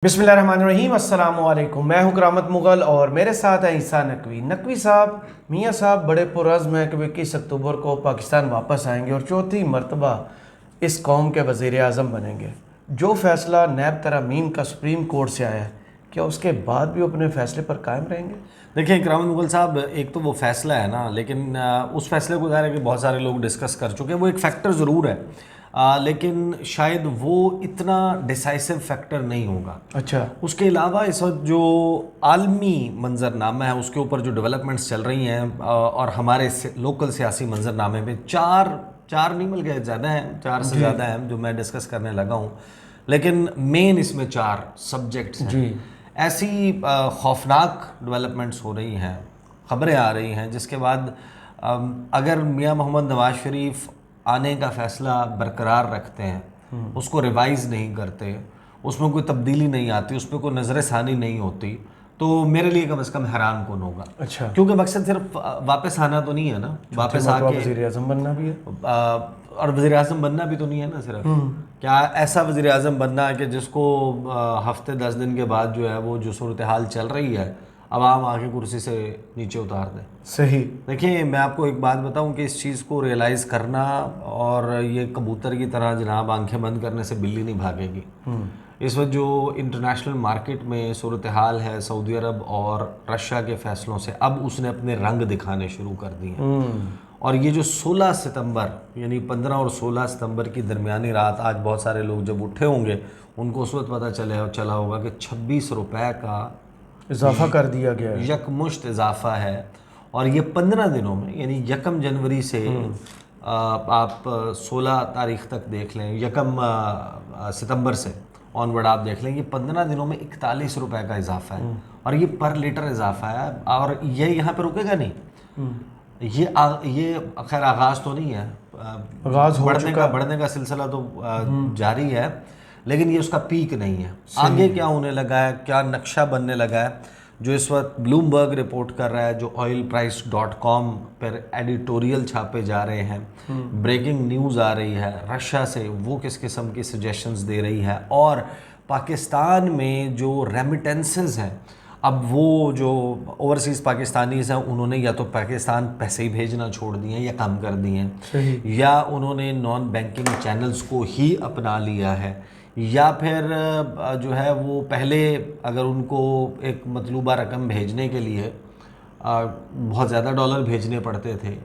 बिस्मिल्लाहिर्रहमानिर्रहीम अस्सलामु अलैकुम। मैं हूं करामत मुग़ल और मेरे साथ हैं ईसा नकवी। नकवी साहब, मियाँ साहब बड़े पुरज़्म हैं कि 21 अक्टूबर को पाकिस्तान वापस आएंगे और चौथी मरतबा इस कौम के वज़ीर आज़म बनेंगे। जो फ़ैसला नैब तरमीम का सुप्रीम कोर्ट से आया है, क्या उसके बाद भी अपने फ़ैसले पर कायम रहेंगे? देखिए करामत मुग़ल साहब, एक तो वो फ़ैसला है ना, लेकिन उस फैसले को ज़ाहिर है कि बहुत सारे लोग डिस्कस कर चुके हैं। वो एक फ़ैक्टर ज़रूर है, लेकिन शायद वो इतना डिसाइसिव फैक्टर नहीं होगा। अच्छा। उसके अलावा इस वक्त जो आलमी मंजरनामा है उसके ऊपर जो डेवलपमेंट्स चल रही हैं, और हमारे लोकल सियासी मंजरनामे में चार चार नहीं बल्कि ज़्यादा हैं, चार से ज़्यादा हैं जो मैं डिस्कस करने लगा हूँ, लेकिन मेन इसमें चार सब्जेक्ट्स हैं। ऐसी खौफनाक डेवलपमेंट्स हो रही हैं, ख़बरें आ रही हैं, जिसके बाद अगर मियाँ मोहम्मद नवाज शरीफ आने का फ़ैसला बरकरार रखते हैं, उसको रिवाइज़ नहीं करते, उसमें कोई तब्दीली नहीं आती, उस पर कोई नज़र षानी नहीं होती, तो मेरे लिए कम से कम हैरान कौन होगा। अच्छा। क्योंकि मकसद सिर्फ वापस आना तो नहीं है ना, वापस आके वज़ीर आज़म बनना भी है। और वज़ीर आज़म बनना भी तो नहीं है ना सिर्फ। क्या ऐसा वज़ीर आज़म बनना है कि जिसको हफ्ते 10 दिन के बाद जो है वो जो सूरत हाल चल रही है आवाम आके कुर्सी से नीचे उतार दें। सही। देखिए मैं आपको एक बात बताऊं कि इस चीज़ को रियलाइज़ करना, और ये कबूतर की तरह जनाब आंखें बंद करने से बिल्ली नहीं भागेगी। इस वक्त जो इंटरनेशनल मार्केट में सूरत हाल है, सऊदी अरब और रशिया के फ़ैसलों से अब उसने अपने रंग दिखाने शुरू कर दिए। और ये जो 16 सितंबर यानी 15 और 16 सितंबर की दरमियानी रात, आज बहुत सारे लोग जब उठे होंगे उनको उस वक्त पता चला होगा कि 26 रुपए का इजाफा कर दिया गया है। यकमुश्त इजाफा है। और ये 15 दिनों में, यानी 1 जनवरी से आप 16 तारीख तक देख लें, 1 सितंबर से ऑनवर्ड आप देख लें, ये 15 दिनों में 41 रुपए का इजाफा है। और ये पर लीटर इजाफा है, और ये यहाँ पर रुकेगा नहीं। ये खैर आगाज़ तो नहीं है, आगाज़ बढ़ने का सिलसिला तो जारी है, लेकिन ये उसका पीक नहीं है। आगे क्या होने लगा है, क्या नक्शा बनने लगा है, जो इस वक्त ब्लूमबर्ग रिपोर्ट कर रहा है, जो oilprice.com पर एडिटोरियल छापे जा रहे हैं, ब्रेकिंग न्यूज़ आ रही है रशिया से, वो किस किस्म की सजेशंस दे रही है। और पाकिस्तान में जो रेमिटेंसेस हैं, अब वो जो ओवरसीज़ पाकिस्तानीज़ हैं उन्होंने या तो पाकिस्तान पैसे ही भेजना छोड़ दिए हैं या कम कर दिए हैं, या उन्होंने नॉन बैंकिंग चैनल्स को ही अपना लिया है, या फिर जो है वो पहले अगर उनको एक मतलूबा रकम भेजने के लिए बहुत ज़्यादा डॉलर भेजने पड़ते थे,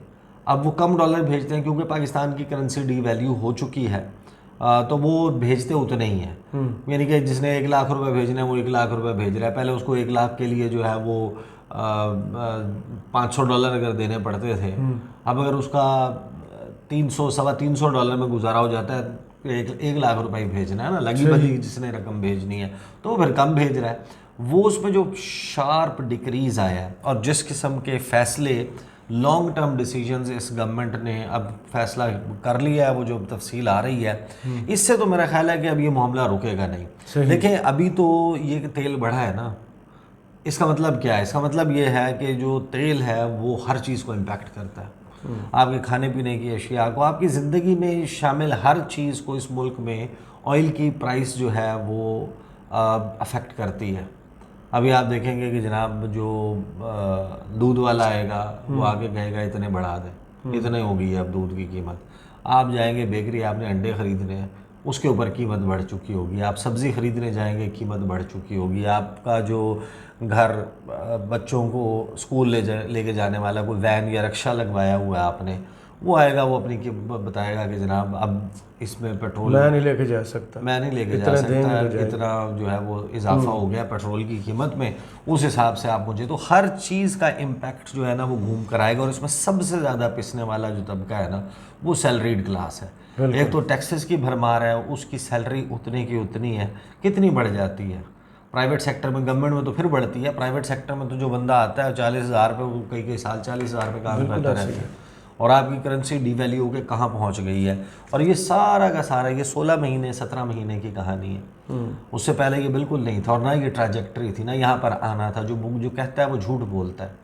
अब वो कम डॉलर भेजते हैं क्योंकि पाकिस्तान की करेंसी डी वैल्यू हो चुकी है, तो वो भेजते उतने ही हैं। यानी कि जिसने 1 लाख रुपए भेजने हैं वो 1 लाख रुपए भेज रहा है। पहले उसको 1 लाख के लिए जो है वो $500 अगर देने पड़ते थे, अब अगर उसका 300 सवा 300 डॉलर में गुजारा हो जाता है, 1 लाख रुपए ही भेजना है ना, लगी बदी जिसने रकम भेजनी है, तो वो फिर कम भेज रहा है। वो उसमें जो शार्प डिक्रीज़ आया है, और जिस किस्म के फैसले लॉन्ग टर्म डिसीजंस इस गवर्नमेंट ने अब फैसला कर लिया है, वो जो तफसील आ रही है, इससे तो मेरा ख्याल है कि अब ये मामला रुकेगा नहीं। देखिए अभी तो ये तेल बढ़ा है ना, इसका मतलब क्या है? इसका मतलब ये है कि जो तेल है वो हर चीज़ को इम्पैक्ट करता है, आपके खाने पीने की अशिया को, आपकी ज़िंदगी में शामिल हर चीज़ को इस मुल्क में ऑयल की प्राइस जो है वो अफेक्ट करती है। अभी आप देखेंगे कि जनाब जो दूध वाला आएगा वो आगे कहेगा इतने बढ़ा दें, इतने हो गई है अब दूध की कीमत। आप जाएंगे बेकरी, आपने अंडे ख़रीदने हैं, उसके ऊपर कीमत बढ़ चुकी होगी। आप सब्ज़ी ख़रीदने जाएंगे, कीमत बढ़ चुकी होगी। आपका जो घर बच्चों को स्कूल लेके जाने वाला कोई वैन या रिक्शा लगवाया हुआ है आपने, वो आएगा, वो अपनी बताएगा कि जनाब अब इसमें पेट्रोल मैं नहीं लेके जा सकता, मैं नहीं लेके जा सकता, इतना जो है वो इजाफा हो गया पेट्रोल की कीमत में, उस हिसाब से आप मुझे, तो हर चीज़ का इम्पैक्ट जो है ना वो घूम कर आएगा। और इसमें सबसे ज़्यादा पिसने वाला जो तबका है ना वो सैलरीड क्लास है। एक तो टैक्सेस की भरमार है, उसकी सैलरी उतनी की उतनी है, कितनी बढ़ जाती है प्राइवेट सेक्टर में। गवर्नमेंट में तो फिर बढ़ती है, प्राइवेट सेक्टर में तो जो बंदा आता है 40,000 रुपये, कई साल 40,000 रुपये काम करता रहता है, और आपकी करेंसी डीवैल्यू होकर कहाँ पहुँच गई है। और ये सारा का सारा ये 16 महीने 17 महीने की कहानी है। उससे पहले ये बिल्कुल नहीं था, और ना ये ट्रैजेक्टरी थी, ना यहाँ पर आना था। जो कहता है वो झूठ बोलता है।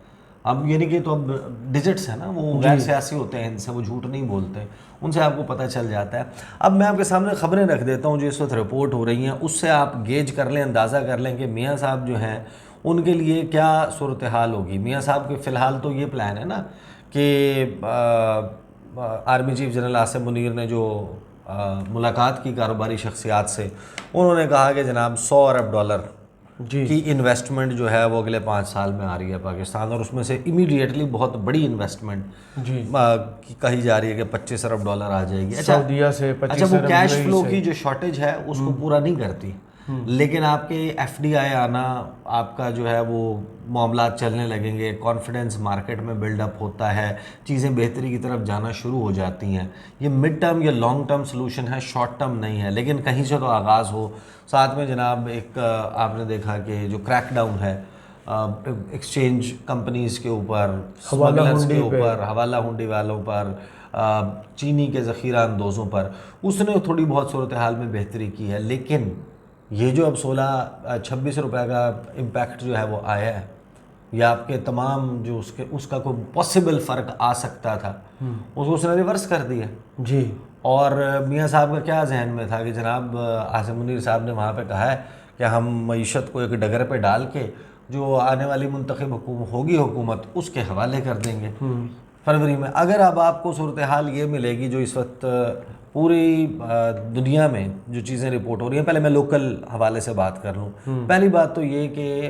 अब यानी कि तो अब डिजिट्स है ना, वो गैर सियासी होते हैं, इनसे वो झूठ नहीं बोलते, उनसे आपको पता चल जाता है। अब मैं आपके सामने खबरें रख देता हूँ जो इस वक्त रिपोर्ट हो रही हैं, उससे आप गेज कर लें, अंदाज़ा कर लें कि मियाँ साहब जो हैं उनके लिए क्या सूरत हाल होगी। मियाँ साहब के फ़िलहाल तो ये प्लान है ना कि army chief general Asim Munir ने जो मुलाकात की कारोबारी शख्सियात से, उन्होंने कहा कि जनाब 100 अरब डॉलर जी की इन्वेस्टमेंट जो है वो अगले 5 साल में आ रही है पाकिस्तान, और उसमें से इमीडिएटली बहुत बड़ी इन्वेस्टमेंट जी कही जा रही है कि 25 अरब डॉलर आ जाएगी। अच्छा, सऊदीया से 25 अच्छा, वो अरब कैश UAE फ्लो से। की जो शॉर्टेज है उसको पूरा नहीं करती, लेकिन आपके FDI आना, आपका जो है वो मामला चलने लगेंगे, कॉन्फिडेंस मार्केट में बिल्डअप होता है, चीज़ें बेहतरी की तरफ जाना शुरू हो जाती हैं। ये मिड टर्म या लॉन्ग टर्म सोल्यूशन है, शॉर्ट टर्म नहीं है, लेकिन कहीं से तो आगाज़ हो। साथ में जनाब एक आपने देखा कि जो क्रैकडाउन है एक्सचेंज कंपनीज़ के ऊपर, हवाला स्मगलर्स हुंडी के पे। ऊपर, हवाला हुंडी वालों पर, चीनी के ज़ख़ीरा अंदोज़ों पर, उसने थोड़ी बहुत सूरत हाल में बेहतरी की है। लेकिन ये जो अब 16-26 रुपए का इम्पैक्ट जो है वो आया है, या आपके तमाम जो उसका कोई पॉसिबल फ़र्क आ सकता था उसको उसने रिवर्स कर दिया। जी और मियाँ साहब का क्या जहन में था कि जनाब आसिम मुनीर साहब ने वहाँ पे कहा है कि हम मईशत को एक डगर पे डाल के जो आने वाली मुंतखब होगी हुकूमत उसके हवाले कर देंगे फरवरी में। अगर अब आपको सूरत हाल ये मिलेगी जो इस वक्त पूरी दुनिया में जो चीज़ें रिपोर्ट हो रही हैं, पहले मैं लोकल हवाले से बात कर लूँ। पहली बात तो ये कि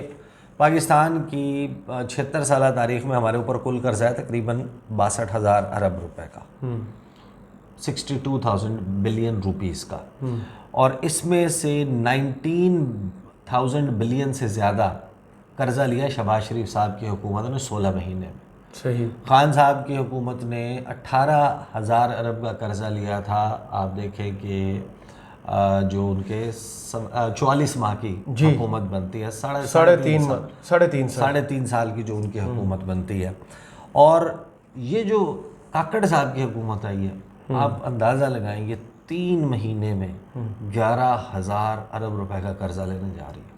पाकिस्तान की 76 साल तारीख़ में हमारे ऊपर कुल कर्जा है तकरीबन 62,000 अरब रुपए का, 62,000 बिलियन रुपीस का, और इसमें से 19,000 बिलियन से ज़्यादा कर्जा लिया शहबाज शरीफ साहब की हुकूमत ने 16 महीने में। सही। खान साहब की हुकूमत ने 18,000 अरब का कर्जा लिया था। आप देखें कि जो उनके 44 माह की हुकूमत बनती है, साढ़े तीन साल की जो उनकी हुकूमत बनती है, और ये जो काकड़ साहब की हुकूमत आई है, आप अंदाज़ा लगाएंगे 3 महीने में 11,000 अरब रुपए का कर्जा लेने जा रही है,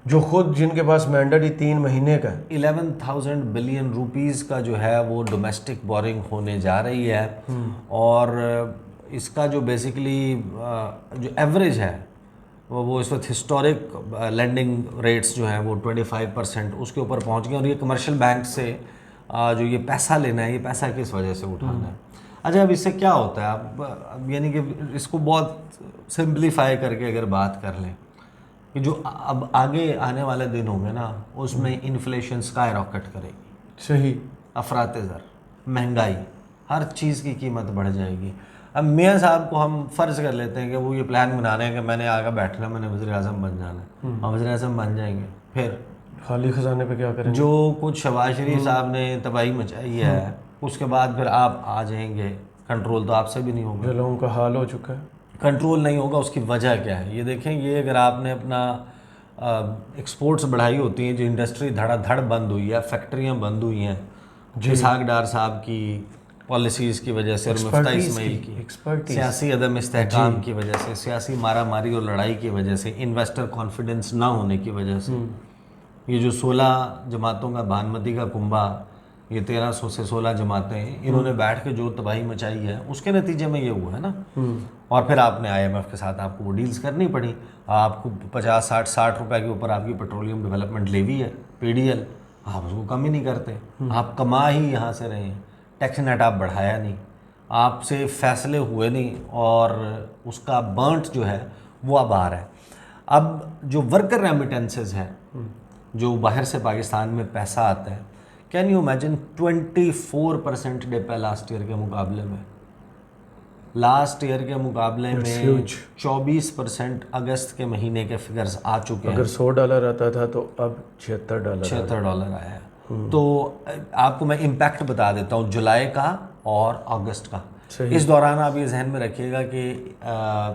जो खुद जिनके पास मैंडेट ही 3 महीने का है। 11,000 बिलियन रुपीस का जो है वो डोमेस्टिक बोरिंग होने जा रही है। और इसका जो बेसिकली जो एवरेज है वो इस वक्त हिस्टोरिक लेंडिंग रेट्स जो हैं वो 25% उसके ऊपर पहुंच गए। और ये कमर्शियल बैंक से जो ये पैसा लेना है, ये पैसा किस वजह से उठाना है। अच्छा, अब इससे क्या होता है, अब यानी कि इसको बहुत सिंप्लीफाई करके अगर बात कर लें कि जो अब आगे आने वाले दिन होंगे ना, उसमें इन्फ्लेशन स्काई रॉकेट करेगी। सही। अफरात ज़र, महंगाई, हर चीज़ की कीमत बढ़ जाएगी। अब मियाँ साहब को हम फ़र्ज़ कर लेते हैं कि वो ये प्लान बना रहे हैं कि मैंने आगे बैठना, मैंने वज़ीर आज़म बन जाना है, और वज़ीर आज़म बन जाएंगे, फिर खाली खजाने पे क्या करेंगे। जो कुछ शहबाज शरीफ साहब ने तबाही मचाई है उसके बाद फिर आप आ जाएंगे, कंट्रोल तो आपसे भी नहीं होगा। जो लोगों का हाल हो चुका है, कंट्रोल नहीं होगा। उसकी वजह क्या है ये देखें। ये अगर आपने अपना एक्सपोर्ट्स बढ़ाई होती हैं, जो इंडस्ट्री धड़ाधड़ बंद हुई है, फैक्ट्रियां बंद हुई हैं, इसहाक डार साहब की पॉलिसीज़ की वजह से और मुफ्ता इस्माइल की सियासी अदम इस्तेहकाम की वजह से, सियासी मारा मारी और लड़ाई की वजह से, इन्वेस्टर कॉन्फिडेंस ना होने की वजह से, ये जो 16 जमातों का भानमती का कुंभा, ये 1300 से 16 जमातें इन्होंने बैठ के जो तबाही मचाई है, उसके नतीजे में ये हुआ है ना। और फिर आपने IMF के साथ आपको वो डील्स करनी पड़ी। आपको 50-60 रुपए के ऊपर आपकी पेट्रोलियम डेवलपमेंट लेवी है, PDL, आप उसको कम ही नहीं करते। आप कमा ही यहाँ से रहे हैं, टैक्स नेट आप बढ़ाया नहीं, आपसे फैसले हुए नहीं, और उसका बर्nt जो है वो अब आ रहा है। अब जो वर्कर रेमिटेंसेस है, जो बाहर से पाकिस्तान में पैसा आता है, कैन यू इमेजिन 24% डिप है लास्ट ईयर के मुकाबले में। लास्ट ईयर के मुकाबले में 24% अगस्त के महीने के फिगर्स आ चुके हैं। अगर $100 आता था तो अब $76 आया है। तो आपको मैं इम्पैक्ट बता देता हूँ जुलाई का और अगस्त का। इस दौरान आप ये जहन में रखिएगा कि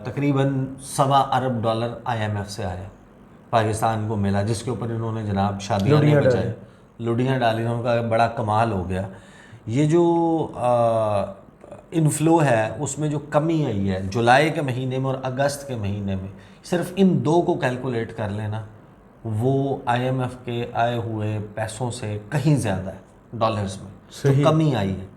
तकरीबन $1.25 अरब IMF से आया, पाकिस्तान को मिला, जिसके ऊपर इन्होंने जनाब शादियाँ नहीं बचाई, लुडियाँ डाली, उनका बड़ा कमाल हो गया। ये जो इनफ्लो है उसमें जो कमी आई है जुलाई के महीने में और अगस्त के महीने में, सिर्फ इन दो को कैलकुलेट कर लेना, वो IMF के आए हुए पैसों से कहीं ज़्यादा है डॉलर्स में, सही। तो कमी आई है।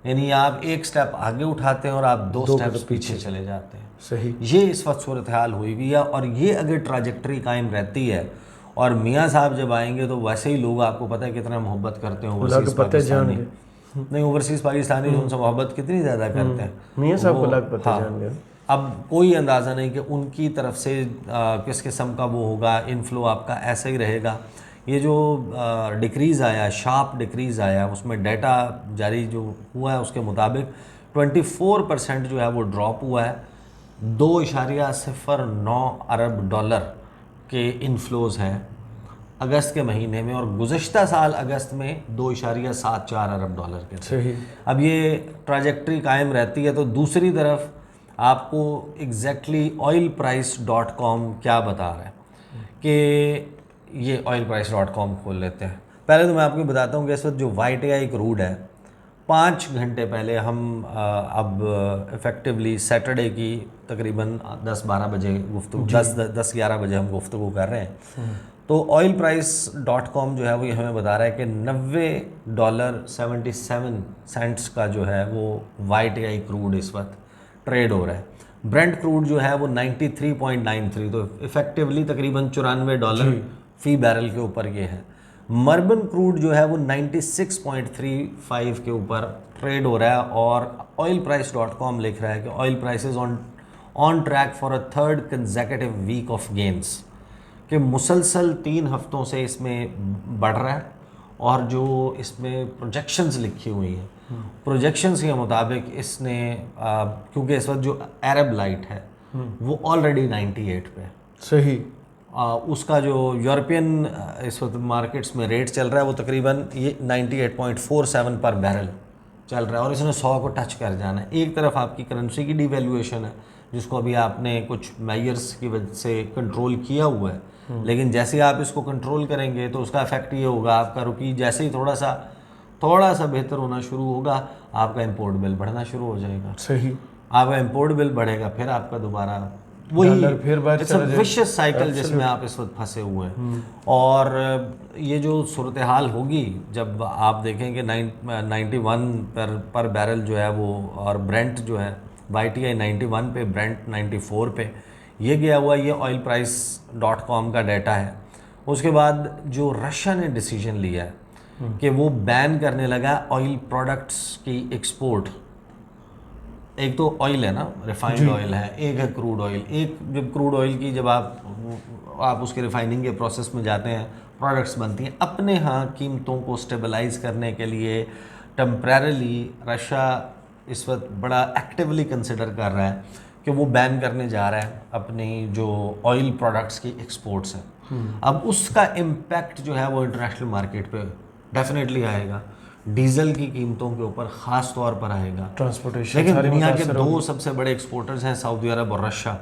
यानी आप एक स्टेप आगे उठाते हैं और आप दो स्टेप्स पीछे चले जाते हैं। सही। ये इस वक्त सूरत हाल हुई हुई है, और ये अगर ट्राजेक्टरी कायम रहती है और मियाँ साहब जब आएंगे तो वैसे ही लोग, आपको पता है कितना मोहब्बत करते हैं ओवरसीज़ पाकिस्तानी, नहीं ओवरसीज़ पाकिस्तानी उनसे मोहब्बत कितनी ज़्यादा करते हैं मियाँ साहब को वो। लग पता हाँ, जान गए। अब कोई अंदाज़ा नहीं कि उनकी तरफ से किस किस्म का वो होगा, इनफ्लो आपका ऐसा ही रहेगा। ये जो डिक्रीज़ आया, शार्प डिक्रीज़ आया, उसमें डाटा जारी जो हुआ है उसके मुताबिक 24% जो है वो ड्रॉप हुआ है। 2.09 अरब डॉलर के इनफ्लोज़ हैं अगस्त के महीने में, और गुज़श्ता साल अगस्त में 2.74 अरब डॉलर के थे। सही। अब ये ट्राजेक्टरी कायम रहती है तो दूसरी तरफ आपको एग्जैक्टली oilprice.com क्या बता रहा है कि ये oilprice.com खोल लेते हैं। पहले तो मैं आपको बताता हूँ कि इस वक्त जो WTI क्रूड है, 5 घंटे पहले हम अब इफ़ेक्टिवली सैटरडे की तकरीबन 10-12 बजे गुफ्तगू, 10-11 बजे हम गुफ्तगू कर रहे हैं। तो oilprice.com जो है वो ये हमें बता रहा है कि $90.77 का जो है वो WTI क्रूड इस वक्त ट्रेड हो रहा है। ब्रेंट क्रूड जो है वो 93.93, तो इफ़ेक्टिवली तकरीबन $94 फ़ी बैरल के ऊपर ये है। मर्बन क्रूड जो है वो 96.35 के ऊपर ट्रेड हो रहा है, और oilprice.com लिख रहा है कि oil prices on track for a third consecutive week of gains, कि मुसलसल 3 हफ्तों से इसमें बढ़ रहा है। और जो इसमें प्रोजेक्शंस लिखी हुई हैं, प्रोजेक्शंस के मुताबिक इसने क्योंकि इस वक्त जो अरब लाइट है वो ऑलरेडी 98 पे है। सही। उसका जो यूरोपियन इस वक्त मार्केट्स में रेट चल रहा है वो तकरीबन ये 98.47 पर बैरल चल रहा है, और इसने 100 को टच कर जाना है। एक तरफ आपकी करेंसी की डिवैल्यूएशन है जिसको अभी आपने कुछ मेजर्स की वजह से कंट्रोल किया हुआ है, लेकिन जैसे आप इसको कंट्रोल करेंगे तो उसका इफेक्ट ये होगा, आपका रुपये जैसे ही थोड़ा सा बेहतर होना शुरू होगा, आपका इंपोर्ट बिल बढ़ना शुरू हो जाएगा। सही। आपका इंपोर्ट बिल बढ़ेगा, फिर आपका दोबारा वही फिर विशियस साइकिल जिसमें आप इस वक्त फंसे हुए हैं। और ये जो सूरत हाल होगी जब आप देखेंगे 91 पर बैरल जो है वो, और ब्रेंट जो है WTI 91 पे, ब्रेंट 94 पे ये गया हुआ, ये oilprice.com का डाटा है। उसके बाद जो रशिया ने डिसीजन लिया है कि वो बैन करने लगा ऑयल प्रोडक्ट्स की एक्सपोर्ट। एक तो ऑयल है ना, रिफाइंड ऑयल है, एक है क्रूड ऑयल। एक जब क्रूड ऑयल की जब आप उसके रिफाइनिंग के प्रोसेस में जाते हैं, प्रोडक्ट्स बनती हैं, अपने यहाँ कीमतों को स्टेबलाइज करने के लिए टेम्परेरली रशिया इस वक्त बड़ा एक्टिवली कंसिडर कर रहा है कि वो बैन करने जा रहा है अपनी जो ऑयल प्रोडक्ट्स की एक्सपोर्ट्स हैं। अब उसका इम्पैक्ट जो है वो इंटरनेशनल मार्केट पे डेफिनेटली आएगा, डीजल की कीमतों के ऊपर ख़ास तौर पर आएगा, ट्रांसपोर्टेशन। लेकिन दुनिया के 2 सबसे बड़े एक्सपोर्टर्स हैं सऊदी अरब और रशिया।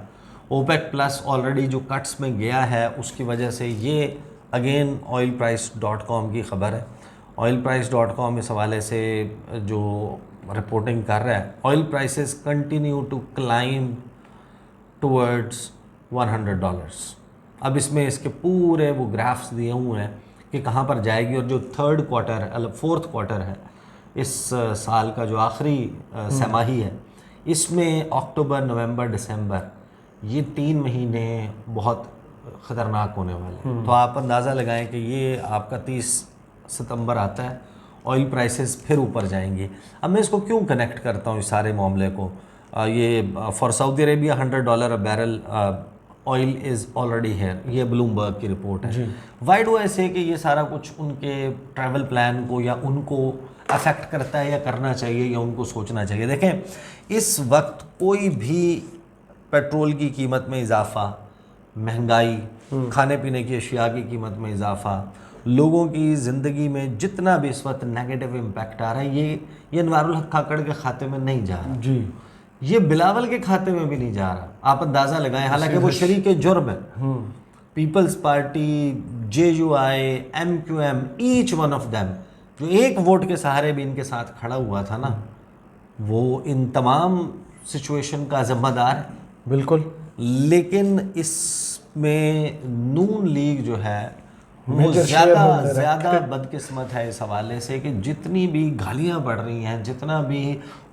ओपेक प्लस ऑलरेडी जो कट्स में गया है उसकी वजह से ये अगेन oilprice.com की ख़बर है। oilprice.com इस हवाले से जो रिपोर्टिंग कर रहा है, oil prices continue to climb towards $100। अब इसमें इसके पूरे वो ग्राफ्स दिए हुए हैं कि कहाँ पर जाएगी, और जो 3rd क्वार्टर है, 4th क्वार्टर है इस साल का जो आखिरी छमाही है, इसमें अक्टूबर, नवंबर, दिसंबर ये 3 महीने बहुत ख़तरनाक होने वाले हैं। तो आप अंदाज़ा लगाएं कि ये आपका 30 सितंबर आता है, ऑयल प्राइसेस फिर ऊपर जाएंगी। अब मैं इसको क्यों कनेक्ट करता हूँ इस सारे मामले को, ये for Saudi Arabia $100 a barrel oil is already है, ये ब्लूमबर्ग की रिपोर्ट है। वाई डू आई से कि ये सारा कुछ उनके ट्रैवल प्लान को या उनको अफेक्ट करता है, या करना चाहिए, या उनको सोचना चाहिए। देखें, इस वक्त कोई भी पेट्रोल की कीमत में इजाफा, महंगाई, खाने पीने की अशिया की कीमत में इजाफा, लोगों की ज़िंदगी में जितना भी इस वक्त नेगेटिव इम्पैक्ट आ रहा है, ये अनवारुल हक काकड़ के खाते में नहीं जा रहा जी, ये बिलावल के खाते में भी नहीं जा रहा। आप अंदाज़ा लगाएं, हालांकि वो शरीक जुर्म है। People's party, JUI, MQM, each one of them जो एक वोट के सहारे भी इनके साथ खड़ा हुआ था ना, वो इन तमाम सिचुएशन का जिम्मेदार है। बिल्कुल। लेकिन इस इसमें नून लीग जो है वो Major ज़्यादा बदकिस्मत है इस हवाले से कि जितनी भी गालियाँ बढ़ रही हैं, जितना भी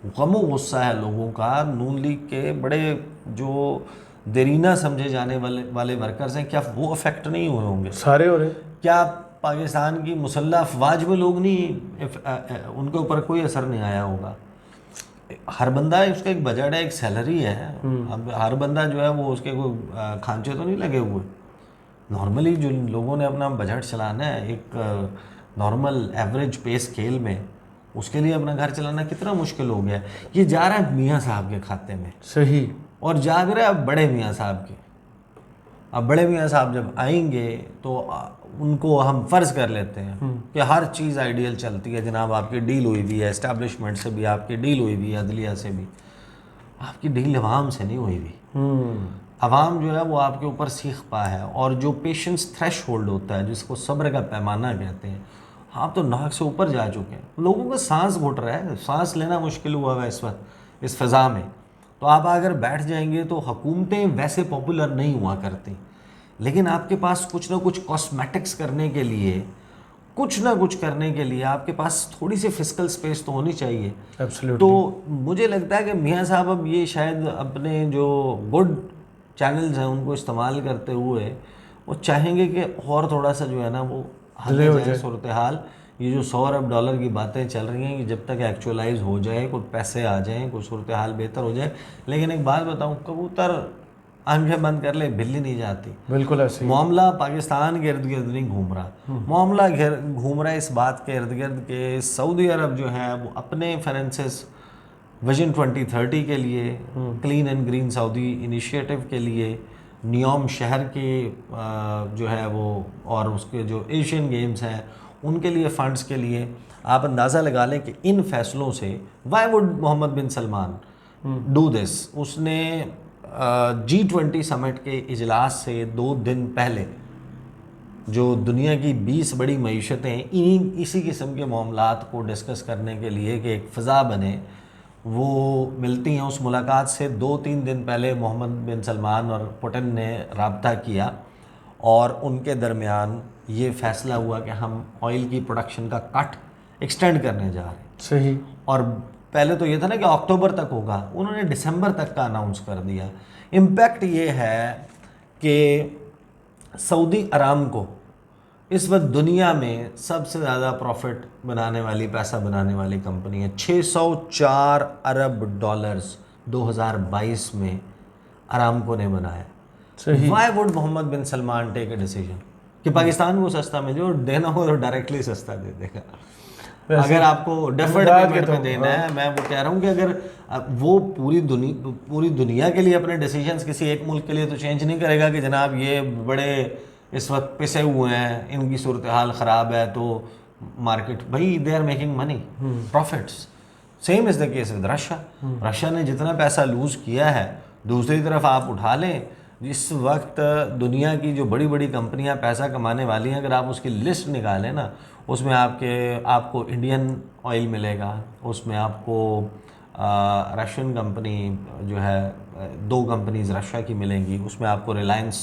गम गुस्सा है लोगों का, नून लीग के बड़े जो देरीना समझे जाने वाले वर्कर्स हैं, क्या वो अफेक्ट नहीं हुए होंगे? सारे हो रहे। क्या पाकिस्तान की मुसल्लह अफवाज में लोग नहीं, उनके ऊपर कोई असर नहीं आया होगा? हर बंदा, उसका एक बजट है, एक सैलरी है। अब हर बंदा जो है वो उसके कोई खांचे तो नहीं लगे हुए। नॉर्मली जो लोगों ने अपना बजट चलाना है एक नॉर्मल एवरेज पे स्केल में, उसके लिए अपना घर चलाना कितना मुश्किल हो गया है। ये जा रहा है मियाँ साहब के खाते में, सही। और जा भी रहा है अब बड़े मियाँ साहब के। अब बड़े मियाँ साहब जब आएंगे तो उनको हम फ़र्ज़ कर लेते हैं कि हर चीज़ आइडियल चलती है, जनाब आपकी डील हुई हुई है, इस्टेब्लिशमेंट से भी आपकी डील हुई हुई है, अदलिया से भी। आपकी डील अवाम से नहीं हुई हुई। अवाम जो है वो आपके ऊपर सीख पा है, और जो पेशेंस थ्रेश होल्ड होता है, जिसको सब्र का पैमाना कहते हैं, आप तो नाक से ऊपर जा चुके हैं। लोगों का सांस घुट रहा है, सांस लेना मुश्किल हुआ है इस वक्त इस फ़ज़ा में। तो आप अगर बैठ जाएंगे तो हुकूमतें वैसे पॉपुलर नहीं हुआ करती, लेकिन आपके पास कुछ ना कुछ कॉस्मेटिक्स करने के लिए, कुछ ना कुछ करने के लिए आपके पास थोड़ी सी फिजिकल स्पेस तो होनी चाहिए। एब्सोल्युटली। तो मुझे लगता है कि मियाँ साहब अब ये शायद अपने जो गुड चैनल्स हैं उनको इस्तेमाल करते हुए वो चाहेंगे कि और थोड़ा सा जो है ना वो हल हो जाए सूरत हाल। ये जो 100 अरब डॉलर की बातें चल रही हैं कि जब तक एक्चुअलाइज हो जाए, कुछ पैसे आ जाएं, कुछ सूरत हाल बेहतर हो जाए। लेकिन एक बात बताऊं, कबूतर आंखें बंद कर ले बिल्ली नहीं जाती। बिल्कुल ऐसे ही। मामला पाकिस्तान के इर्द गिर्द नहीं घूम रहा, मामला घूम रहा है इस बात के इर्द गिर्द के सऊदी अरब जो है वो अपने फाइनेंसेस विजन 2030 के लिए, clean and green Saudi initiative के लिए, नियोम शहर के जो है वो, और उसके जो एशियन गेम्स हैं उनके लिए फ़ंड्स के लिए, आप अंदाज़ा लगा लें कि इन फैसलों से why would Mohammed bin Salman do this. उसने G20 समिट के इजलास से 2 दिन पहले जो दुनिया की 20 बड़ी मईशतें इसी किस्म के मामलात को डिस्कस करने के लिए कि एक फ़ज़ा बने, वो मिलती हैं। उस मुलाकात से 2-3 दिन पहले मोहम्मद बिन सलमान और पुतिन ने रब्ता किया, और उनके दरमियान ये फ़ैसला हुआ कि हम ऑयल की प्रोडक्शन का कट एक्सटेंड करने जा रहे हैं। सही। और पहले तो ये था ना कि अक्टूबर तक होगा, उन्होंने दिसंबर तक का अनाउंस कर दिया। इम्पैक्ट ये है कि सऊदी अरामको इस वक्त दुनिया में सबसे ज़्यादा प्रॉफिट बनाने वाली, पैसा बनाने वाली कंपनी है। 604 अरब डॉलर्स 2022 में अरामको ने बनाया। सही। Why would Mohammed bin Salman take a decision कि पाकिस्तान को सस्ता मिले, और देना हो तो डायरेक्टली सस्ता दे देगा। अगर आपको डेफर्ड पेमेंट में देना है, मैं वो कह रहा हूँ कि अगर वो पूरी दुनिया के लिए अपने डिसीजंस किसी एक मुल्क के लिए तो चेंज नहीं करेगा कि जनाब ये बड़े इस वक्त पिसे हुए हैं, इनकी सूरत हाल ख़राब है, तो मार्केट भाई they are making money profits. Same is the case with Russia ने जितना पैसा लूज़ किया है, दूसरी तरफ आप उठा लें, जिस वक्त दुनिया की जो बड़ी बड़ी कंपनियां पैसा कमाने वाली हैं, अगर आप उसकी लिस्ट निकालें ना, उसमें आपको इंडियन ऑयल मिलेगा, उसमें आपको रशियन कंपनी जो है 2 कंपनीज रशिया की मिलेंगी, उसमें आपको रिलायंस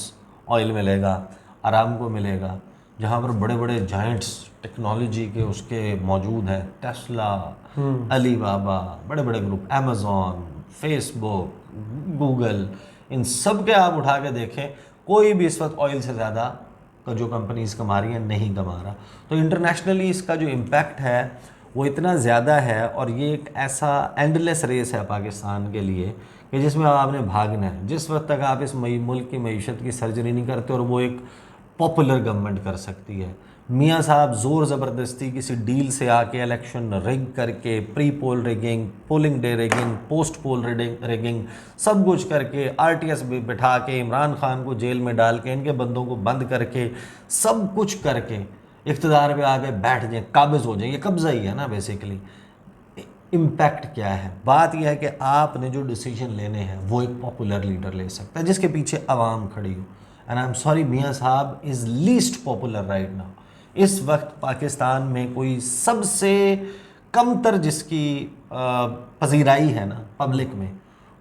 ऑयल मिलेगा, अरामको मिलेगा, जहाँ पर बड़े बड़े जायंट्स टेक्नोलॉजी के उसके मौजूद हैं, टेस्ला, अलीबाबा, बड़े बड़े ग्रुप, अमेज़ॉन, फेसबुक, गूगल, इन सब के आप उठा के देखें, कोई भी इस वक्त ऑयल से ज़्यादा का जो कंपनीज कमा रही हैं नहीं कमा रहा। तो इंटरनेशनली इसका जो इम्पैक्ट है वो इतना ज़्यादा है, और ये एक ऐसा एंडलेस रेस है पाकिस्तान के लिए कि जिसमें आपने भागना है। जिस वक्त तक आप इस मुल्क की मईशत की सर्जरी नहीं करते और वो एक पॉपुलर गवर्नमेंट कर सकती है, मियाँ साहब ज़ोर ज़बरदस्ती किसी डील से आके इलेक्शन रिग करके, pre poll rigging, polling day rigging, post poll rigging, सब कुछ करके, RTS बिठा के, इमरान खान को जेल में डाल के, इनके बंदों को बंद करके, सब कुछ करके इक़्तिदार पे आके बैठ जाए, काबिज़ हो जाए, ये कब्ज़ा ही है ना बेसिकली। इम्पैक्ट क्या है? बात यह है कि आपने जो डिसीजन लेने हैं वो एक पॉपुलर लीडर ले सकता है जिसके पीछे आवाम खड़ी हो। एंड आई एम सॉरी, मियाँ साहब is least popular right now. इस वक्त पाकिस्तान में कोई सबसे कमतर जिसकी पजीराई है ना पब्लिक में,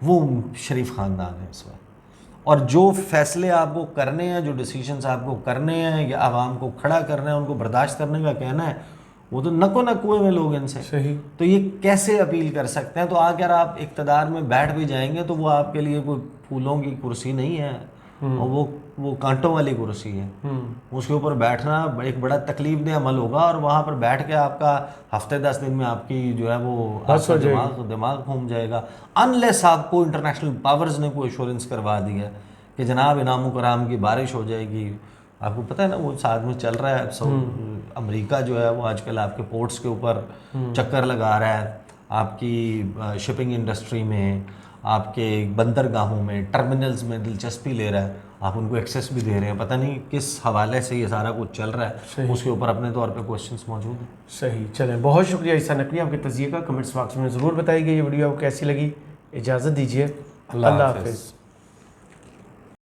वो शरीफ ख़ानदान है इस वक्त। और जो फैसले आपको करने हैं, जो डिसीजंस आपको करने हैं या आवाम को खड़ा करना है, उनको बर्दाश्त करने का कहना है, वो तो नको नकुए में लोग इनसे। सही। तो ये कैसे अपील कर सकते हैं? तो अगर आप इक़्तिदार में बैठ भी जाएंगे तो वो आपके लिए कोई फूलों की कुर्सी नहीं है, और वो कांटों वाली कुर्सी है। उसके ऊपर बैठना एक बड़ा तकलीफदेह अमल होगा, और वहाँ पर बैठ के आपका हफ्ते 10 दिन में आपकी जो है वो आपका दिमाग घूम जाएगा, अनलेस आपको इंटरनेशनल पावर्स ने कोई एश्योरेंस करवा दी है कि जनाब इनाम कराम की बारिश हो जाएगी। आपको पता है ना वो साथ में चल रहा है, सब अमेरिका जो है वो आजकल आपके पोर्ट्स के ऊपर चक्कर लगा रहा है, आपकी शिपिंग इंडस्ट्री में, आपके बंदरगाहों में, टर्मिनल्स में दिलचस्पी ले रहा है, आप उनको एक्सेस भी दे रहे हैं। पता नहीं किस हवाले से ये सारा कुछ चल रहा है, उसके ऊपर अपने तौर पे क्वेश्चंस मौजूद हैं। सही। चलें, बहुत शुक्रिया ईसा नकवी, आपके तज़िये का कमेंट्स बॉक्स में ज़रूर बताइए ये वीडियो आपको कैसी लगी। इजाज़त दीजिए, अल्लाह हाफ़िज़।